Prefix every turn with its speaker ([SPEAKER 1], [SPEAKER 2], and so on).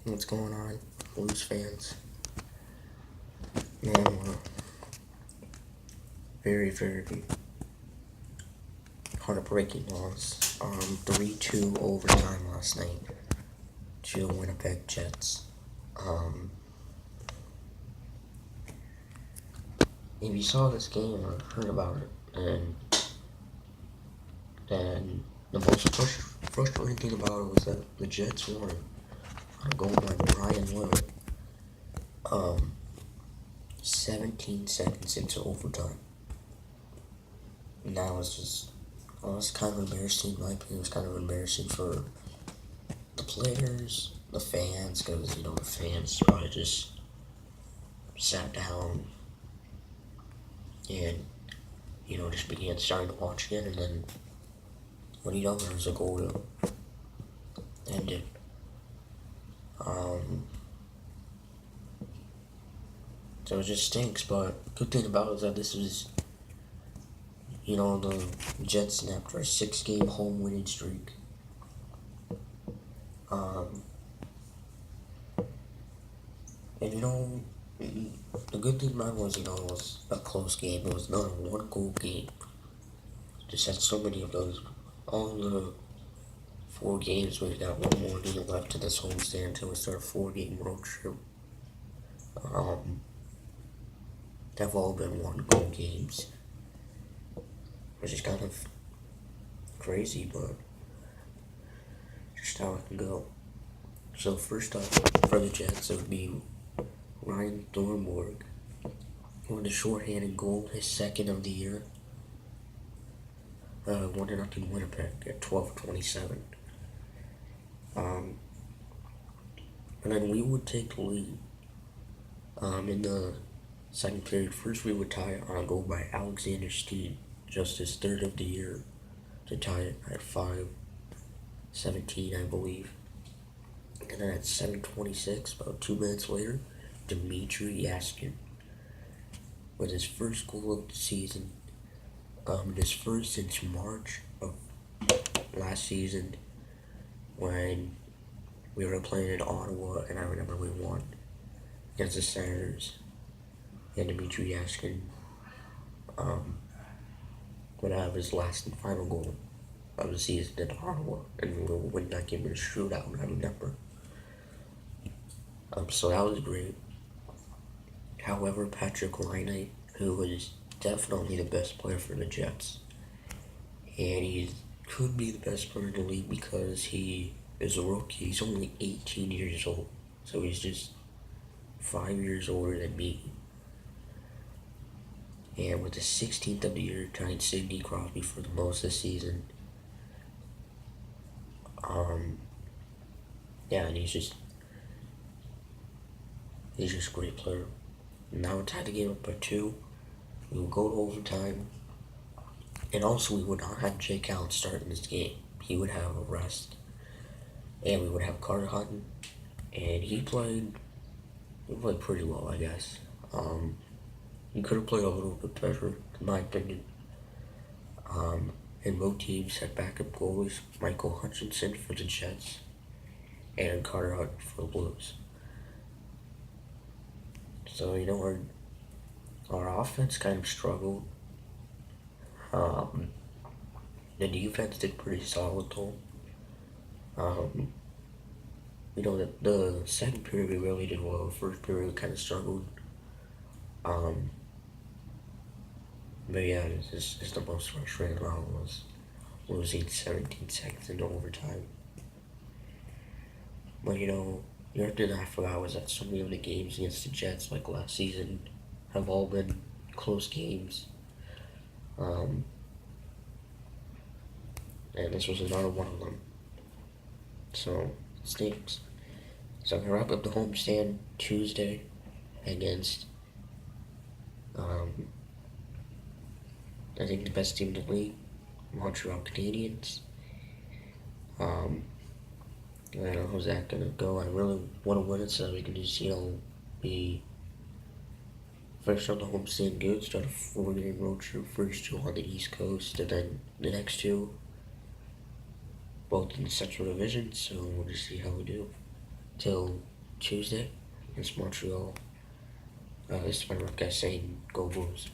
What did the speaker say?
[SPEAKER 1] What's going on, Blues fans? Man, very, very heartbreaking loss. 3-2 overtime last night to the Winnipeg Jets. If you saw this game or heard about it, and the most frustrating thing about it was that the Jets won on a goal by Brian Wood. 17 seconds into overtime. And that was kind of embarrassing. In my opinion, it was kind of embarrassing for the players, the fans, because, the fans probably just sat down and, just starting to watch it, and then when there was a goal to end it. So it just stinks, but good thing about it is that this was, the Jets snapped for a 6-game home winning streak. And the good thing about it was, it was a close game. It was not a 1-goal game. Just had so many of those. All the 4 games, we've got one more game left to this homestand until we start a 4-game road trip. Have all been 1-goal games, which is kind of crazy, but just how it can go. So first up for the Jets, it would be Ryan Thornburg with a shorthanded goal, his second of the year. 1-0 Winnipeg at 12:27. And then we would take the lead. In the second period, first we would tie it on a goal by Alexander Steen, just his third of the year, to tie it at 5:17, I believe. And then at 7:26, about 2 minutes later, Dmitry Yaskin with his first goal of the season. His first since March of last season when we were playing in Ottawa, and I remember we won against the Senators. And Dmitry Yaskin would have his last and final goal of the season in Ottawa, and we would win that game in a shootout, I remember. So that was great. However, Patrick Laine, who was definitely the best player for the Jets, and he could be the best player in the league because he is a rookie. He's only 18 years old, so he's just 5 years older than me. And with the 16th of the year, tying Sidney Crosby for the most this season. And he's just a great player. Now we tie the game up by 2. We will go to overtime. And also, we would not have Jake Allen start in this game. He would have a rest. And we would have Carter Hutton. And he played pretty well, I guess. He could have played a little bit better, in my opinion. And both teams had backup goalies, Michael Hutchinson for the Jets and Carter Hutton for the Blues. So, our offense kind of struggled. The defense did pretty solid, though. The second period we really did well. The first period we kind of struggled. But yeah, it's the most frustrating round was losing 17 seconds into overtime. But the other thing I forgot was that so many of the games against the Jets, like last season, have all been close games. And this was another one of them. So, it stinks. So I'm going to wrap up the homestand Tuesday against, I think the best team in the league, Montreal Canadiens. I don't know how's that going to go. I really want to win it so we can just, be first on the homestand good, start a 4-game road trip, first 2 on the East Coast, and then the next 2 both in the Central Division, so we'll just see how we do till Tuesday against Montreal. This is my rook guy saying go Bulls.